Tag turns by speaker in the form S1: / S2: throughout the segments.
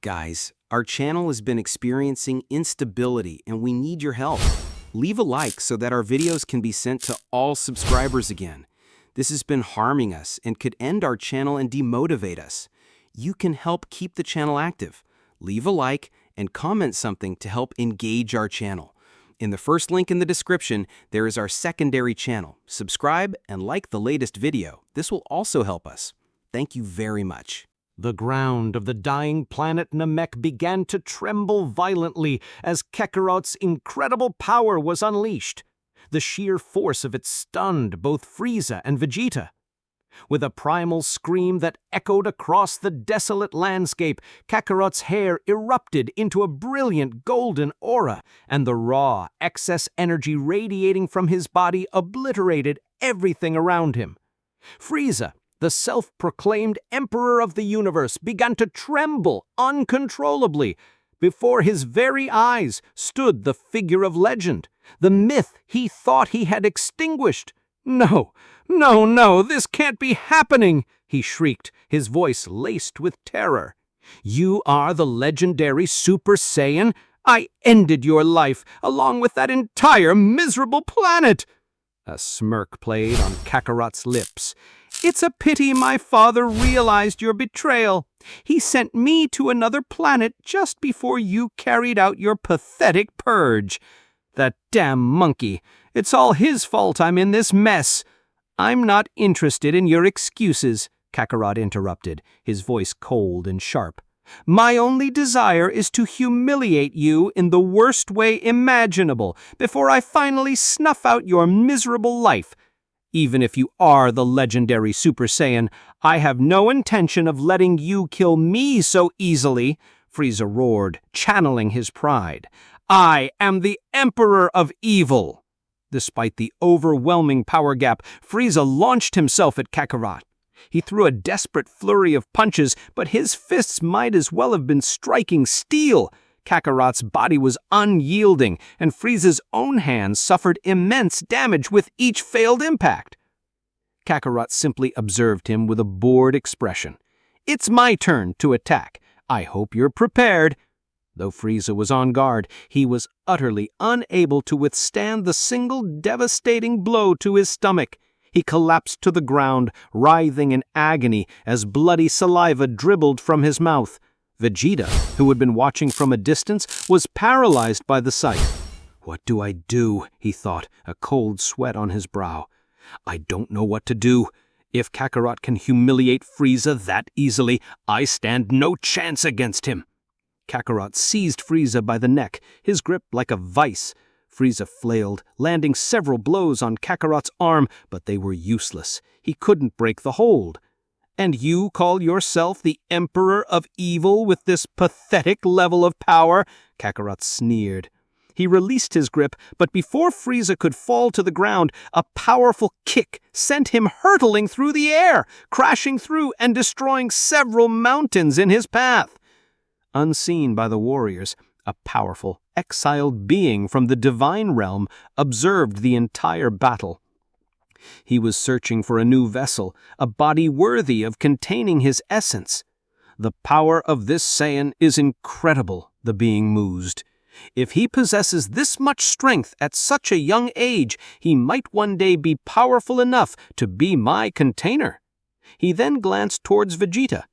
S1: Guys, our channel has been experiencing instability and we need your help. Leave a like so that our videos can be sent to all subscribers again. This has been harming us and could end our channel and demotivate us. You can help keep the channel active. Leave a like and comment something to help engage our channel. In the first link in the description, there is our secondary channel. Subscribe and like the latest video. This will also help us. Thank you very much.
S2: The ground of the dying planet Namek began to tremble violently as Kakarot's incredible power was unleashed. The sheer force of it stunned both Frieza and Vegeta. With a primal scream that echoed across the desolate landscape, Kakarot's hair erupted into a brilliant golden aura, and the raw, excess energy radiating from his body obliterated everything around him. Frieza, the self-proclaimed Emperor of the Universe, began to tremble uncontrollably. Before his very eyes stood the figure of legend, the myth he thought he had extinguished. "No, no, no, this can't be happening!" he shrieked, his voice laced with terror. "You are the legendary Super Saiyan? I ended your life, along with that entire miserable planet!" A smirk played on Kakarot's lips. "It's a pity my father realized your betrayal. He sent me to another planet just before you carried out your pathetic purge. That damn monkey. It's all his fault I'm in this mess." "I'm not interested in your excuses," Kakarot interrupted, his voice cold and sharp. "My only desire is to humiliate you in the worst way imaginable before I finally snuff out your miserable life. Even if you are the legendary Super Saiyan, I have no intention of letting you kill me so easily," Frieza roared, channeling his pride. "I am the Emperor of Evil." Despite the overwhelming power gap, Frieza launched himself at Kakarot. He threw a desperate flurry of punches, but his fists might as well have been striking steel. Kakarot's body was unyielding, and Frieza's own hands suffered immense damage with each failed impact. Kakarot simply observed him with a bored expression. "It's my turn to attack. I hope you're prepared." Though Frieza was on guard, he was utterly unable to withstand the single devastating blow to his stomach. He collapsed to the ground, writhing in agony as bloody saliva dribbled from his mouth. Vegeta, who had been watching from a distance, was paralyzed by the sight. "What do I do?" he thought, a cold sweat on his brow. "I don't know what to do. If Kakarot can humiliate Frieza that easily, I stand no chance against him." Kakarot seized Frieza by the neck, his grip like a vice. Frieza flailed, landing several blows on Kakarot's arm, but they were useless. He couldn't break the hold. "And you call yourself the Emperor of Evil with this pathetic level of power?" Kakarot sneered. He released his grip, but before Frieza could fall to the ground, a powerful kick sent him hurtling through the air, crashing through and destroying several mountains in his path. Unseen by the warriors, a powerful, exiled being from the divine realm observed the entire battle. He was searching for a new vessel, a body worthy of containing his essence. "The power of this Saiyan is incredible," the being mused. "If he possesses this much strength at such a young age, he might one day be powerful enough to be my container." He then glanced towards Vegeta.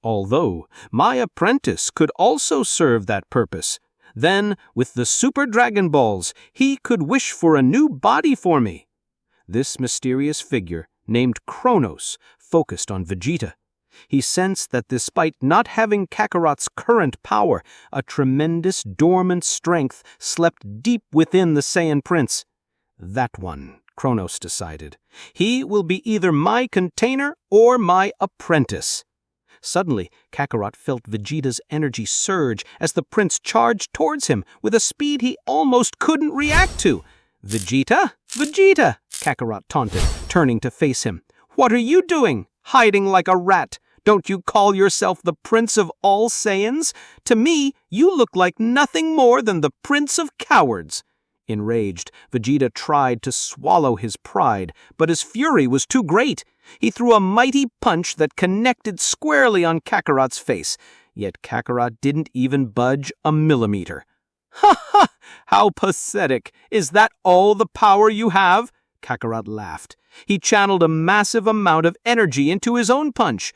S2: "Although my apprentice could also serve that purpose. Then, with the Super Dragon Balls, he could wish for a new body for me." This mysterious figure, named Kronos, focused on Vegeta. He sensed that despite not having Kakarot's current power, a tremendous dormant strength slept deep within the Saiyan Prince. "That one," Kronos decided. "He will be either my container or my apprentice." Suddenly, Kakarot felt Vegeta's energy surge as the prince charged towards him with a speed he almost couldn't react to. "Vegeta? Vegeta!" Kakarot taunted, turning to face him. "What are you doing? Hiding like a rat? Don't you call yourself the Prince of all Saiyans? To me, you look like nothing more than the Prince of Cowards." Enraged, Vegeta tried to swallow his pride, but his fury was too great. He threw a mighty punch that connected squarely on Kakarot's face. yet Kakarot didn't even budge a millimeter. "Ha ha! How pathetic! Is that all the power you have?" Kakarot laughed. He channeled a massive amount of energy into his own punch.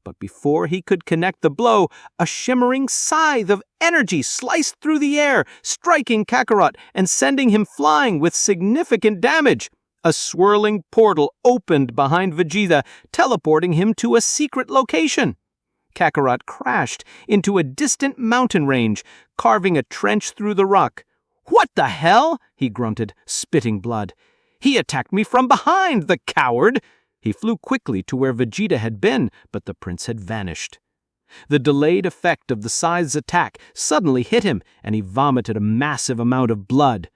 S2: But before he could connect the blow, a shimmering scythe of energy sliced through the air, striking Kakarot and sending him flying with significant damage. A swirling portal opened behind Vegeta, teleporting him to a secret location. Kakarot crashed into a distant mountain range, carving a trench through the rock. "What the hell?" he grunted, spitting blood. "He attacked me from behind, the coward!" He flew quickly to where Vegeta had been, but the prince had vanished. The delayed effect of the scythe's attack suddenly hit him, and he vomited a massive amount of blood.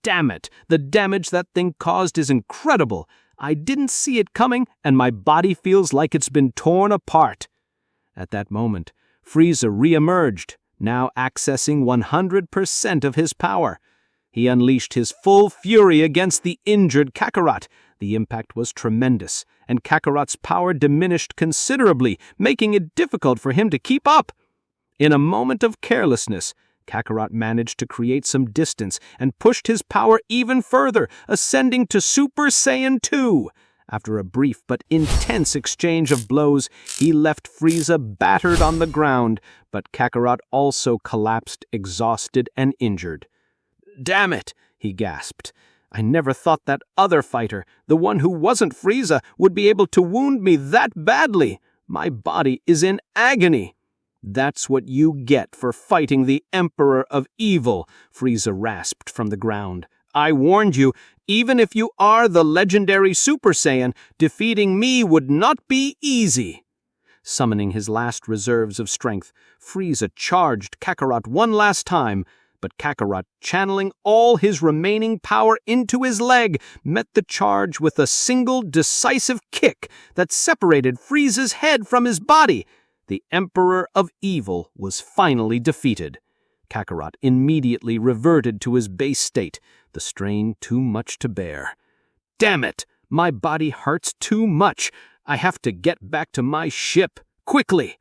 S2: Damn it! The damage that thing caused is incredible. I didn't see it coming, and my body feels like it's been torn apart. At that moment, Frieza re-emerged, now accessing 100% of his power. He unleashed his full fury against the injured Kakarot. The impact was tremendous, and Kakarot's power diminished considerably, making it difficult for him to keep up. In a moment of carelessness, Kakarot managed to create some distance and pushed his power even further, ascending to Super Saiyan 2. After a brief but intense exchange of blows, he left Frieza battered on the ground, but Kakarot also collapsed, exhausted and injured. "Damn it," he gasped. "I never thought that other fighter, the one who wasn't Frieza, would be able to wound me that badly. My body is in agony." "That's what you get for fighting the Emperor of Evil," Frieza rasped from the ground. "I warned you, even if you are the legendary Super Saiyan, defeating me would not be easy." Summoning his last reserves of strength, Frieza charged Kakarot one last time, but Kakarot, channeling all his remaining power into his leg, met the charge with a single decisive kick that separated Frieza's head from his body. The Emperor of Evil was finally defeated. Kakarot immediately reverted to his base state, the strain too much to bear. "Damn it! My body hurts too much. I have to get back to my ship, quickly!"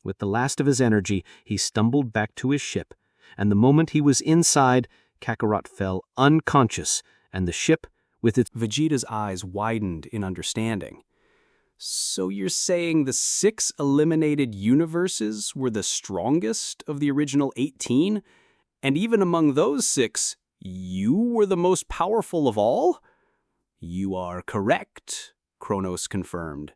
S2: With the last of his energy, he stumbled back to his ship, and the moment he was inside, Kakarot fell unconscious, and the ship, with its...
S1: Vegeta's eyes widened in understanding. "So you're saying the 6 eliminated universes were the strongest of the original 18? And even among those 6, you were the most powerful of all?" "You are correct," Kronos confirmed,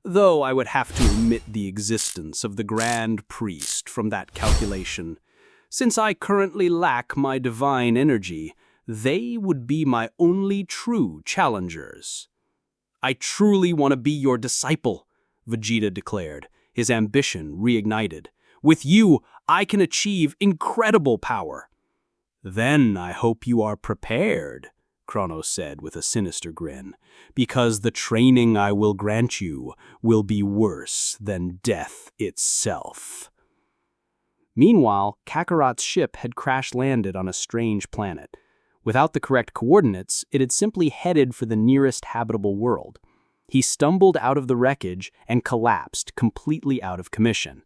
S1: "though I would have to omit the existence of the Grand Priest from that calculation. Since I currently lack my divine energy, they would be my only true challengers." "I truly want to be your disciple," Vegeta declared, his ambition reignited. "With you, I can achieve incredible power." "Then I hope you are prepared," Kronos said with a sinister grin, "because the training I will grant you will be worse than death itself." Meanwhile, Kakarot's ship had crash-landed on a strange planet. Without the correct coordinates, it had simply headed for the nearest habitable world. He stumbled out of the wreckage and collapsed, completely out of commission.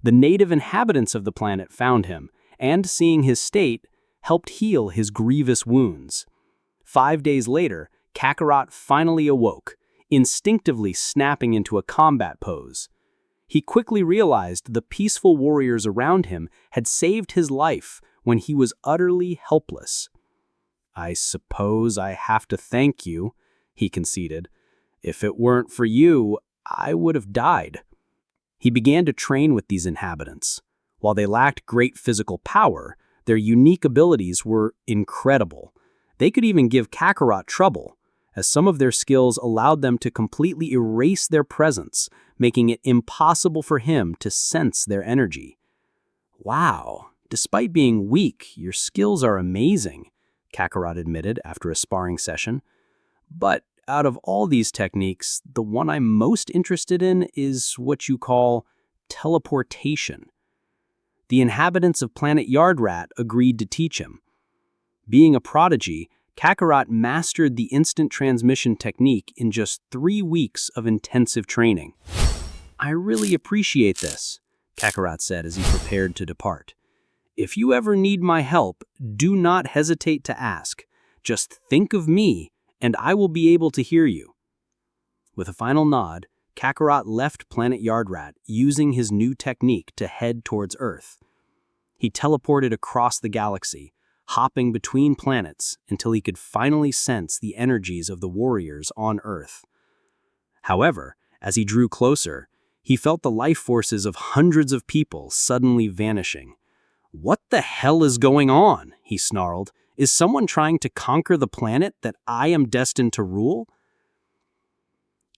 S1: The native inhabitants of the planet found him, and seeing his state, helped heal his grievous wounds. 5 days later, Kakarot finally awoke, instinctively snapping into a combat pose. He quickly realized the peaceful warriors around him had saved his life when he was utterly helpless. "I suppose I have to thank you," he conceded. "If it weren't for you, I would have died." He began to train with these inhabitants. While they lacked great physical power, their unique abilities were incredible. They could even give Kakarot trouble, as some of their skills allowed them to completely erase their presence, making it impossible for him to sense their energy. "Wow, despite being weak, your skills are amazing," Kakarot admitted after a sparring session. "But out of all these techniques, the one I'm most interested in is what you call teleportation." The inhabitants of planet Yardrat agreed to teach him. Being a prodigy, Kakarot mastered the instant transmission technique in just 3 weeks of intensive training. "I really appreciate this,"
S2: Kakarot said as he prepared to depart. "If you ever need my help, do not hesitate to ask. Just think of me, and I will be able to hear you." With a final nod, Kakarot left Planet Yardrat, using his new technique to head towards Earth. He teleported across the galaxy, hopping between planets until he could finally sense the energies of the warriors on Earth. However, as he drew closer, he felt the life forces of hundreds of people suddenly vanishing. "What the hell is going on?" he snarled. "Is someone trying to conquer the planet that I am destined to rule?"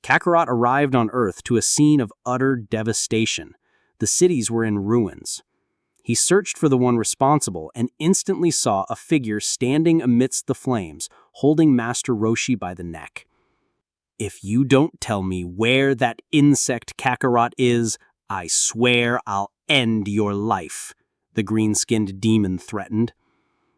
S2: Kakarot arrived on Earth to a scene of utter devastation. The cities were in ruins. He searched for the one responsible and instantly saw a figure standing amidst the flames, holding Master Roshi by the neck. "If you don't tell me where that insect Kakarot is, I swear I'll end your life," the green-skinned demon threatened.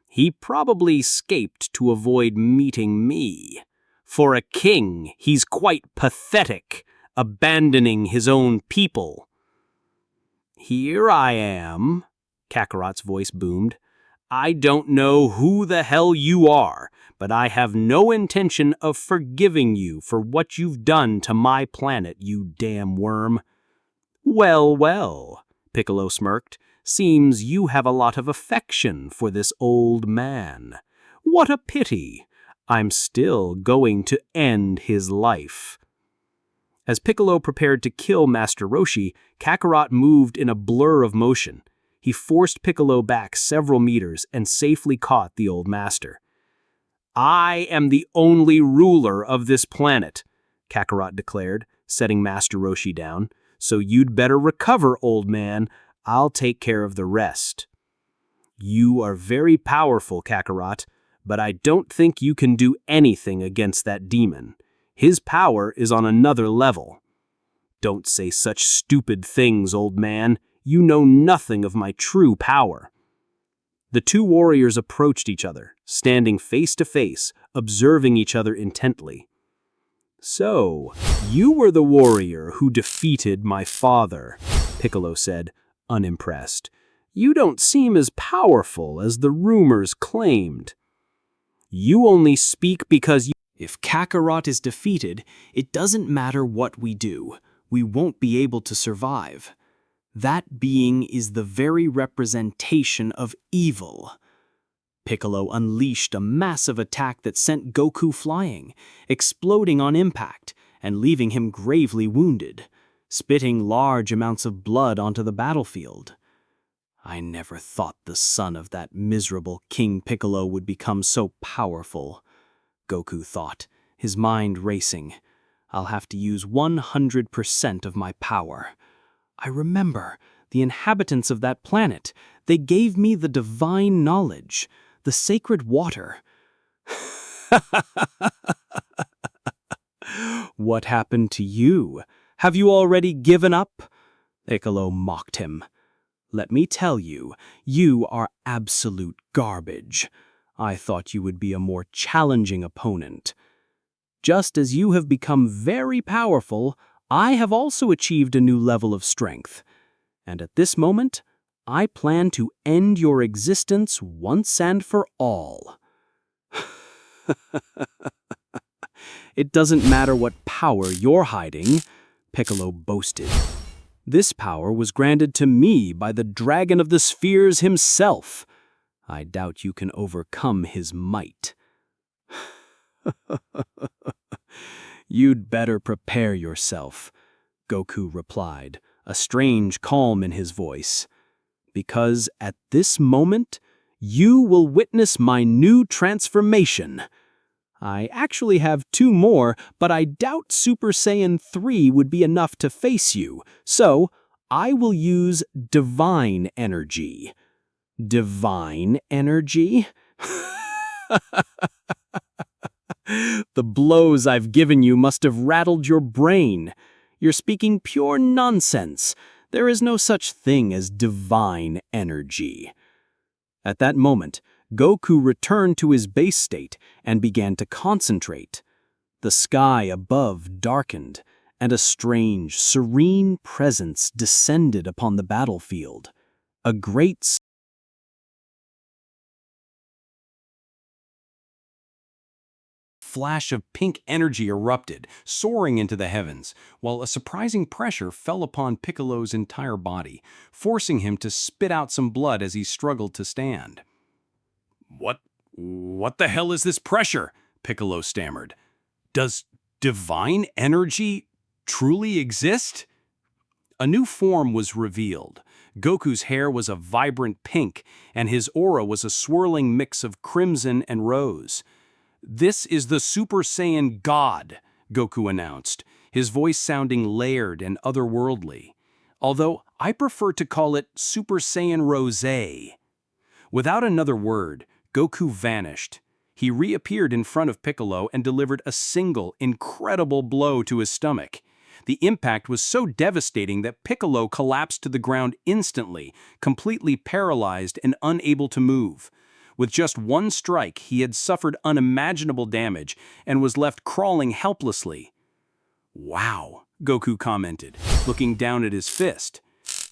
S2: "He probably escaped to avoid meeting me. For a king, he's quite pathetic, abandoning his own people." "Here I am," Kakarot's voice boomed. "I don't know who the hell you are, but I have no intention of forgiving you for what you've done to my planet, you damn worm." "Well, well," Piccolo smirked. "Seems you have a lot of affection for this old man. What a pity. I'm still going to end his life." As Piccolo prepared to kill Master Roshi, Kakarot moved in a blur of motion. He forced Piccolo back several meters and safely caught the old master. "I am the only ruler of this planet," Kakarot declared, setting Master Roshi down. "So you'd better recover, old man. I'll take care of the rest." "You are very powerful, Kakarot, but I don't think you can do anything against that demon. His power is on another level." "Don't say such stupid things, old man. You know nothing of my true power." The two warriors approached each other, standing face to face, observing each other intently. "So, you were the warrior who defeated my father," Piccolo said, unimpressed. "You don't seem as powerful as the rumors claimed." "You only speak because you—" "If Kakarot is defeated, it doesn't matter what we do. We won't be able to survive. That being is the very representation of evil." Piccolo unleashed a massive attack that sent Goku flying, exploding on impact and leaving him gravely wounded, spitting large amounts of blood onto the battlefield. "I never thought the son of that miserable King Piccolo would become so powerful," Goku thought, his mind racing. "I'll have to use 100% of my power. I remember the inhabitants of that planet. They gave me the divine knowledge, the sacred water." "What happened to you? Have you already given up?" Piccolo mocked him. "Let me tell you, you are absolute garbage. I thought you would be a more challenging opponent. Just as you have become very powerful, I have also achieved a new level of strength. And at this moment, I plan to end your existence once and for all." "It doesn't matter what power you're hiding," Piccolo boasted. "This power was granted to me by the Dragon of the Spheres himself. I doubt you can overcome his might." "You'd better prepare yourself," Goku replied, a strange calm in his voice. "Because at this moment, you will witness my new transformation. I actually have 2 more, but I doubt Super Saiyan 3 would be enough to face you, so I will use divine energy." "Divine energy?" "The blows I've given you must have rattled your brain. You're speaking pure nonsense. There is no such thing as divine energy." At that moment, Goku returned to his base state and began to concentrate. The sky above darkened,
S3: and a strange, serene presence descended upon the battlefield. A great
S1: flash of pink energy erupted, soaring into the heavens, while a surprising pressure fell upon Piccolo's entire body, forcing him to spit out some blood as he struggled to stand. What the hell is this pressure? Piccolo stammered. Does divine energy truly exist? A new form was revealed. Goku's hair was a vibrant pink, and his aura was a swirling mix of crimson and rose. "This is the Super Saiyan God," Goku announced, his voice sounding layered and otherworldly. Although I prefer to call it Super Saiyan Rosé. Without another word, Goku vanished. He reappeared in front of Piccolo and delivered a single, incredible blow to his stomach. The impact was so devastating that Piccolo collapsed to the ground instantly, completely paralyzed and unable to move. With just one strike, he had suffered unimaginable damage and was left crawling helplessly. "Wow," Goku commented, looking down at his fist.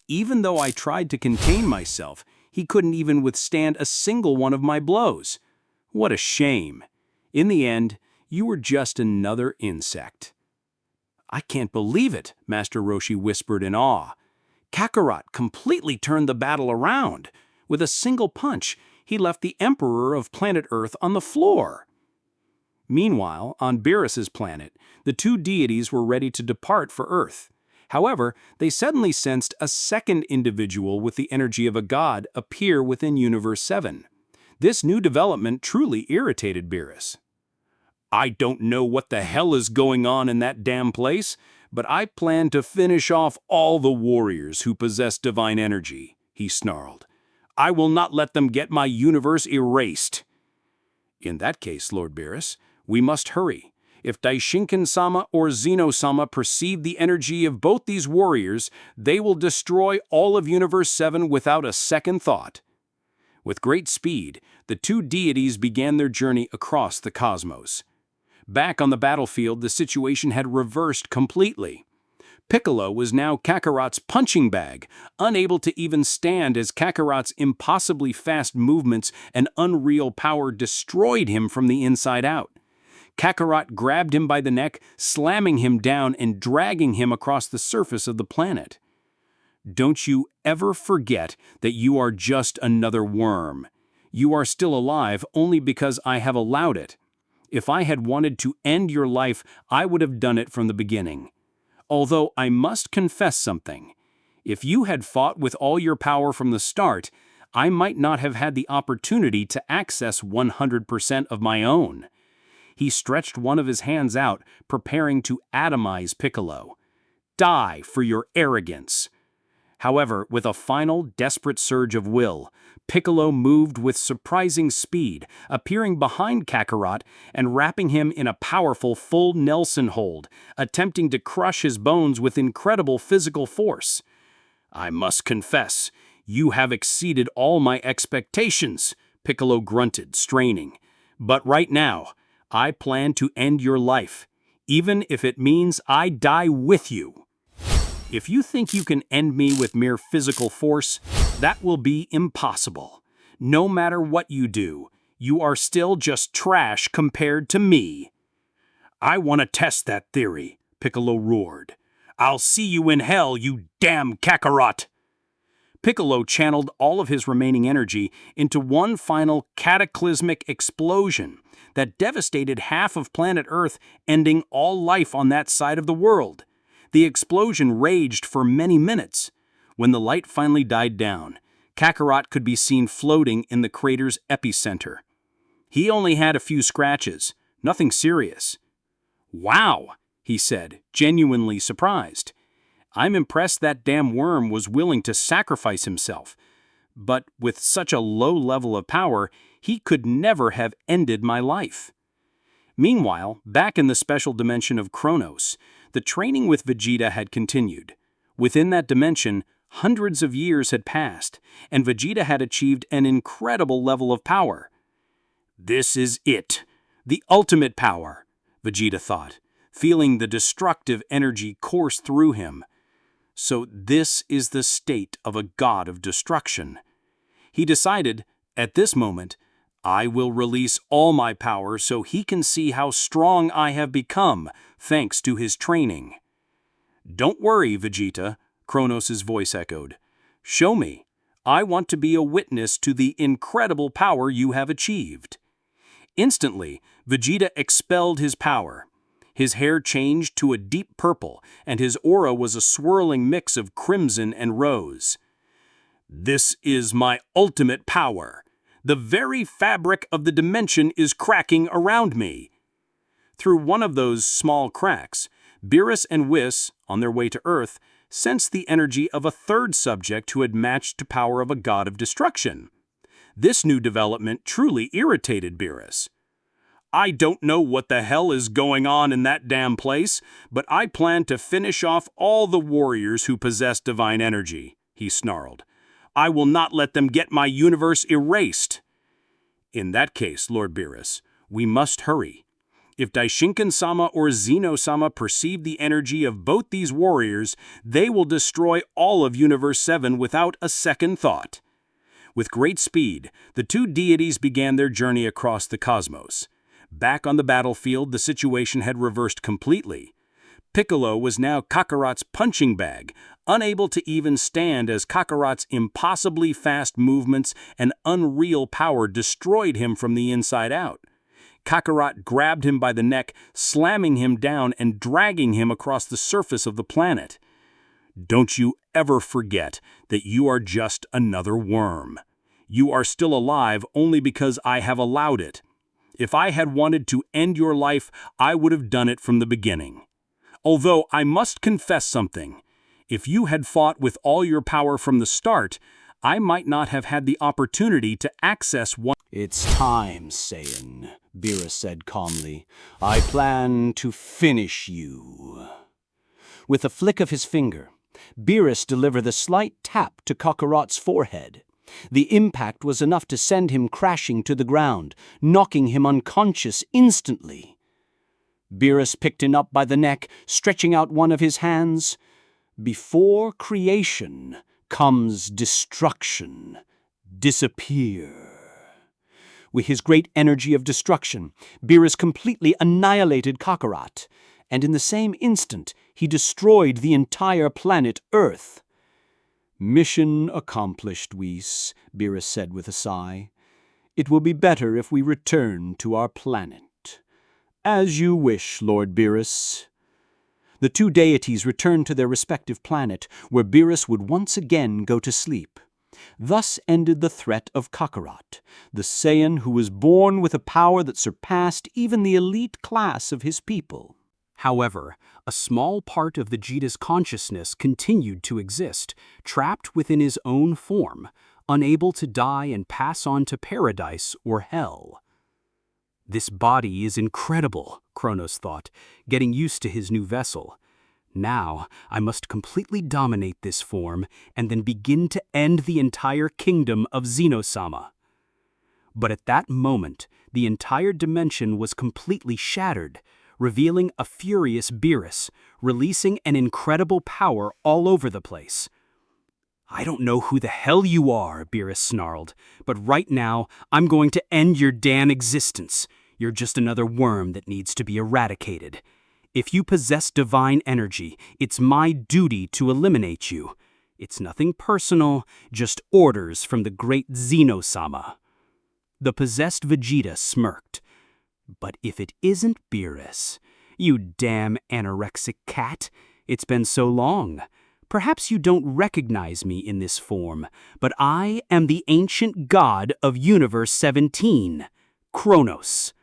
S1: "Even though I tried to contain myself, he couldn't even withstand a single one of my blows. What a shame. In the end, you were just another insect." "I can't believe it," Master Roshi whispered in awe. "Kakarot completely turned the battle around. With a single punch, he left the Emperor of planet Earth on the floor." Meanwhile, on Beerus's planet, the two deities were ready to depart for Earth. However, they suddenly sensed a second individual with the energy of a god appear within Universe 7. This new development truly irritated Beerus. "I don't know what the hell is going on in that damn place, but I plan to finish off all the warriors who possess divine energy," he snarled. "I will not let them get my universe erased." "In that case, Lord Beerus, we must hurry. If Daishinkan-sama or Zeno-Sama perceive the energy of both these warriors, they will destroy all of Universe 7 without a second thought." With great speed, the two deities began their journey across the cosmos. Back on the battlefield, the situation had reversed completely. Piccolo was now Kakarot's punching bag, unable to even stand as Kakarot's impossibly fast movements and unreal power destroyed him from the inside out. Kakarot grabbed him by the neck, slamming him down and dragging him across the surface of the planet. "Don't you ever forget that you are just another worm. You are still alive only because I have allowed it. If I had wanted to end your life, I would have done it from the beginning. Although I must confess something. If you had fought with all your power from the start, I might not have had the opportunity to access 100% of my own." He stretched one of his hands out, preparing to atomize Piccolo. "Die for your arrogance." However, with a final, desperate surge of will, Piccolo moved with surprising speed, appearing behind Kakarot and wrapping him in a powerful full Nelson hold, attempting to crush his bones with incredible physical force. "I must confess, you have exceeded all my expectations," Piccolo grunted, straining. "But right now, I plan to end your life, even if it means I die with you. If you think you can end me with mere physical force, that will be impossible. No matter what you do, you are still just trash compared to me." "I want to test that theory," Piccolo roared. "I'll see you in hell, you damn Kakarot!" Piccolo channeled all of his remaining energy into one final cataclysmic explosion that devastated half of planet Earth, ending all life on that side of the world. The explosion raged for many minutes. When the light finally died down, Kakarot could be seen floating in the crater's epicenter. He only had a few scratches, nothing serious. "Wow," he said, genuinely surprised. "I'm impressed that damn worm was willing to sacrifice himself. But with such a low level of power, he could never have ended my life." Meanwhile, back in the special dimension of Kronos, the training with Vegeta had continued. Within that dimension, hundreds of years had passed, and Vegeta had achieved an incredible level of power. "This is it, the ultimate power," Vegeta thought. feeling the destructive energy course through him. So this is the state of a god of destruction. He decided, at this moment, I will release all my power so he can see how strong I have become, thanks to his training. Don't worry, Vegeta, Kronos' voice echoed. Show me. I want to be a witness to the incredible power you have achieved. Instantly, Vegeta expelled his power. His hair changed to a deep purple, and his aura was a swirling mix of crimson and rose. This is my ultimate power. The very fabric of the dimension is cracking around me. Through one of those small cracks, Beerus and Whis, on their way to Earth, sensed the energy of a third subject who had matched the power of a god of destruction. This new development truly irritated Beerus. I don't know what the hell is going on in that damn place, but I plan to finish off all the warriors who possess divine energy, he snarled. I will not let them get my universe erased. In that case, Lord Beerus, we must hurry. If Daishinkan-sama or Zeno-Sama perceive the energy of both these warriors, they will destroy all of Universe 7 without a second thought. With great speed, the two deities began their journey across the cosmos. Back on the battlefield, the situation had reversed completely. Piccolo was now Kakarot's punching bag, unable to even stand as Kakarot's impossibly fast movements and unreal power destroyed him from the inside out. Kakarot grabbed him by the neck, slamming him down and dragging him across the surface of the planet. Don't you ever forget that you are just another worm. You are still alive only because I have allowed it. If I had wanted to end your life, I would have done it from the beginning. Although I must confess something. If you had fought with all your power from the start, I might not have had the opportunity to access one.
S3: It's time, Saiyan, Beerus said calmly. I plan to finish you. With a flick of his finger, Beerus delivered a slight tap to Kakarot's forehead. The impact was enough to send him crashing to the ground, knocking him unconscious instantly. Beerus picked him up by the neck, stretching out one of his hands. Before creation comes destruction. Disappear. With his great energy of destruction, Beerus completely annihilated Kakarot, and in the same instant he destroyed the entire planet Earth. Mission accomplished, Whis, Beerus said with a sigh. It will be better if we return to our planet. As you wish, Lord Beerus. The two deities returned to their respective planet, where Beerus would once again go to sleep. Thus ended the threat of Kakarot, the Saiyan who was born with a power that surpassed even the elite class of his people.
S2: However, a small part of Vegeta's consciousness continued to exist, trapped within his own form, unable to die and pass on to paradise or hell. This body is incredible, Kronos thought, getting used to his new vessel. Now, I must completely dominate this form and then begin to end the entire kingdom of Zeno-Sama. But at that moment, the entire dimension was completely shattered, revealing a furious Beerus, releasing an incredible power all over the place. I don't know who the hell you are, Beerus snarled, but right now, I'm going to end your damn existence. You're just another worm that needs to be eradicated. If you possess divine energy, it's my duty to eliminate you. It's nothing personal, just orders from the great Zeno-Sama. The possessed Vegeta smirked. But if it isn't Beerus, you damn anorexic cat, it's been so long. Perhaps you don't recognize me in this form, but I am the ancient god of Universe 17, Kronos.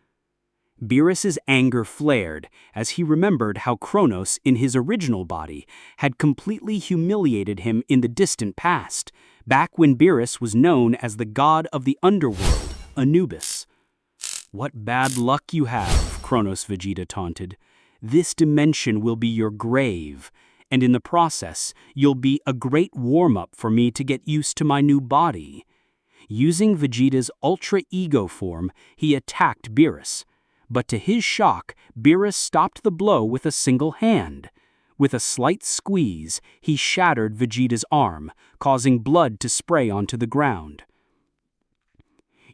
S2: Beerus's anger flared as he remembered how Kronos, in his original body, had completely humiliated him in the distant past, back when Beerus was known as the god of the underworld, Anubis. What bad luck you have, Kronos Vegeta taunted. This dimension will be your grave, and in the process, you'll be a great warm-up for me to get used to my new body. Using Vegeta's ultra-ego form, he attacked Beerus.
S3: But to his shock, Beerus stopped the blow with a single hand. With a slight squeeze, he shattered Vegeta's arm, causing blood to spray onto the ground.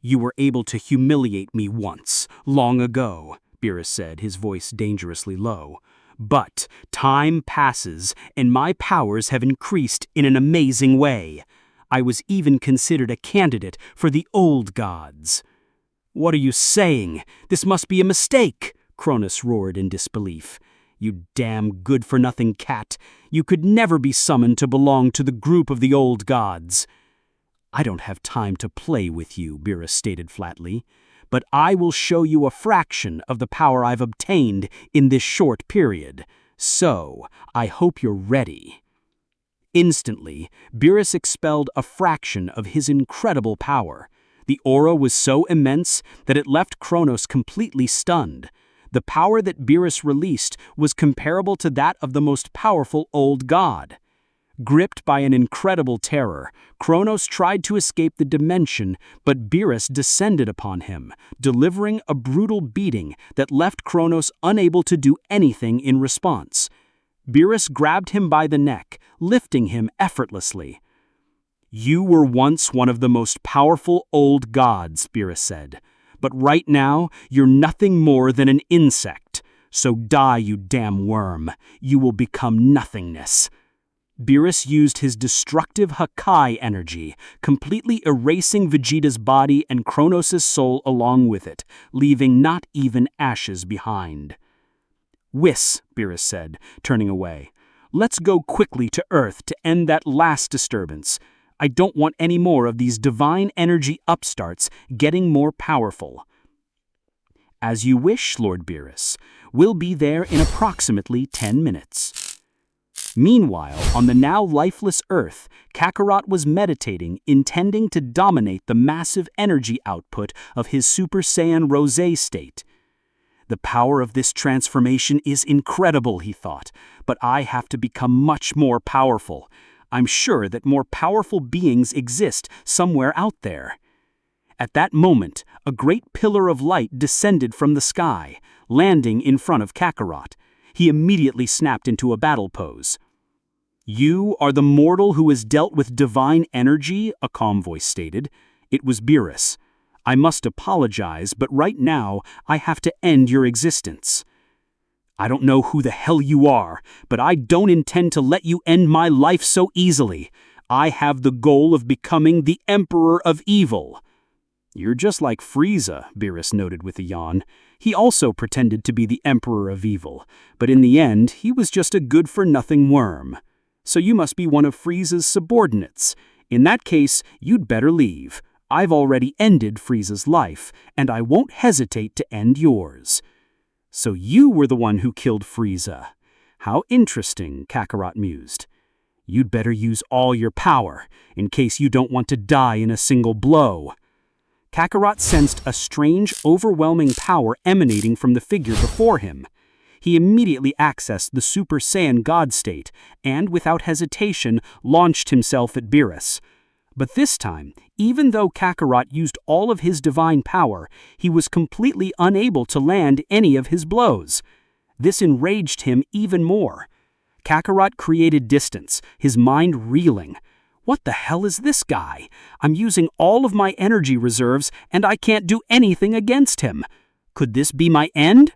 S3: "You were able to humiliate me once, long ago," Beerus said, his voice dangerously low. "But time passes, and my powers have increased in an amazing way. I was even considered a candidate for the old gods." "What are you saying? This must be a mistake," Cronus roared in disbelief. "You damn good-for-nothing cat. You could never be summoned to belong to the group of the old gods." "I don't have time to play with you," Beerus stated flatly, "but I will show you a fraction of the power I've obtained in this short period. So, I hope you're ready." Instantly, Beerus expelled a fraction of his incredible power. The aura was so immense that it left Kronos completely stunned. The power that Beerus released was comparable to that of the most powerful old god. Gripped by an incredible terror, Kronos tried to escape the dimension, but Beerus descended upon him, delivering a brutal beating that left Kronos unable to do anything in response. Beerus grabbed him by the neck, lifting him effortlessly. "You were once one of the most powerful old gods," Beerus said. "But right now, you're nothing more than an insect. So die, you damn worm. You will become nothingness." Beerus used his destructive Hakai energy, completely erasing Vegeta's body and Kronos' soul along with it, leaving not even ashes behind. "Whis," Beerus said, turning away. "Let's go quickly to Earth to end that last disturbance. I don't want any more of these divine energy upstarts getting more powerful." "As you wish, Lord Beerus. We'll be there in approximately 10 minutes. Meanwhile, on the now lifeless Earth, Kakarot was meditating, intending to dominate the massive energy output of his Super Saiyan Rosé state. "The power of this transformation is incredible," he thought, "but I have to become much more powerful. I'm sure that more powerful beings exist somewhere out there." At that moment, a great pillar of light descended from the sky, landing in front of Kakarot. He immediately snapped into a battle pose. "You are the mortal who has dealt with divine energy," a calm voice stated. It was Beerus. "I must apologize, but right now I have to end your existence." "I don't know who the hell you are, but I don't intend to let you end my life so easily. I have the goal of becoming the Emperor of Evil." "You're just like Frieza," Beerus noted with a yawn. He also pretended to be the Emperor of Evil, but in the end, he was just a good-for-nothing worm. "So you must be one of Frieza's subordinates. In that case, you'd better leave. I've already ended Frieza's life, and I won't hesitate to end yours." "So you were the one who killed Frieza. How interesting," Kakarot mused. "You'd better use all your power, in case you don't want to die in a single blow." Kakarot sensed a strange, overwhelming power emanating from the figure before him. He immediately accessed the Super Saiyan God state and, without hesitation, launched himself at Beerus. But this time, even though Kakarot used all of his divine power, he was completely unable to land any of his blows. This enraged him even more. Kakarot created distance, his mind reeling. "What the hell is this guy? I'm using all of my energy reserves, and I can't do anything against him. Could this be my end?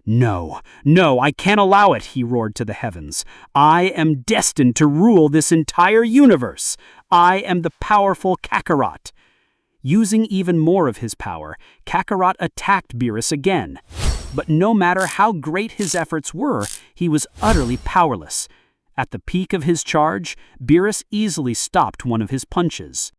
S3: No, I can't allow it," he roared to the heavens. "I am destined to rule this entire universe. I am the powerful Kakarot." Using even more of his power, Kakarot attacked Beerus again. But no matter how great his efforts were, he was utterly powerless. At the peak of his charge, Beerus easily stopped one of his punches.